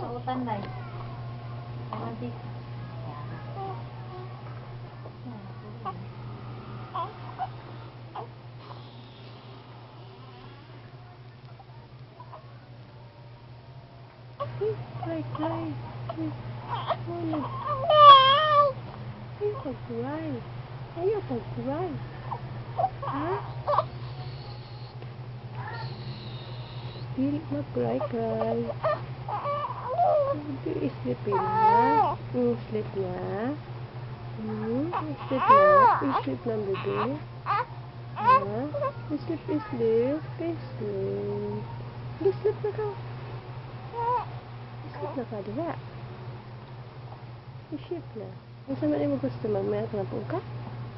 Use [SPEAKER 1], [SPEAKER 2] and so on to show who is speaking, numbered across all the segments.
[SPEAKER 1] Sautan na. Romantic.
[SPEAKER 2] Cry. Ayaw pag-cry. Ayaw pag-cry. Ha? Dili mag-cry. Hindi, sleep na. Sleep na. Sleep na, bebe. Ha? Sleep. Sleep na ka. Sleep na ka, diba? Sleep na. Ang sama mo gusto mamaya ka na po ka?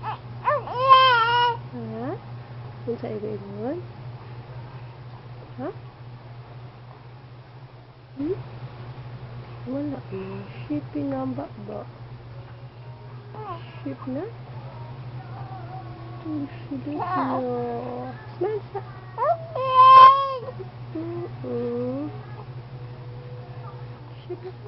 [SPEAKER 2] Ha? Kung sa iba-ibon? Ha? Wala na. Sleep na ba? Sleep na? Sleep na. Smile sa. Sleep na ka.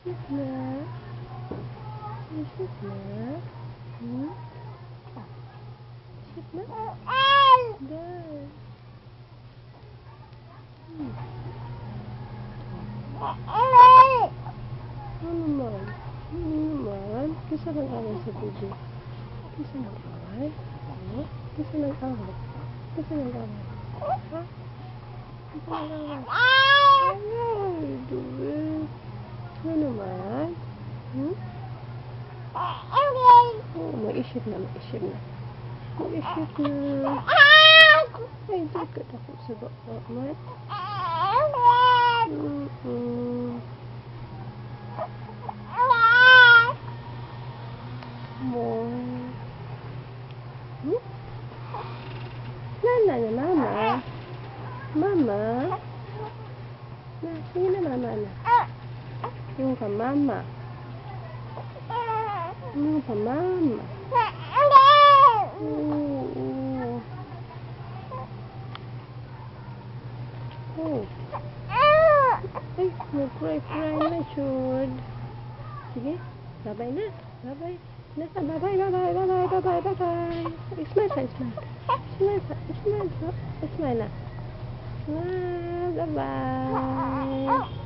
[SPEAKER 2] Sleep na. Sleep na. Sleep na. Dahil. Ano naman? Kisa ng away sa bebe. Kisa ng away? Kisa ng away? Ha? Kisa ng away? Ay, bebe. Ano naman? Maisip na. Ay, di ka takot sa baka, mat. Nana na, mama. Sige na, mama na. Yung ka, mama. Ay, mag-cry na, Chod. Sige, bye-bye na. Bye-bye. Smile na. Smile, bye-bye.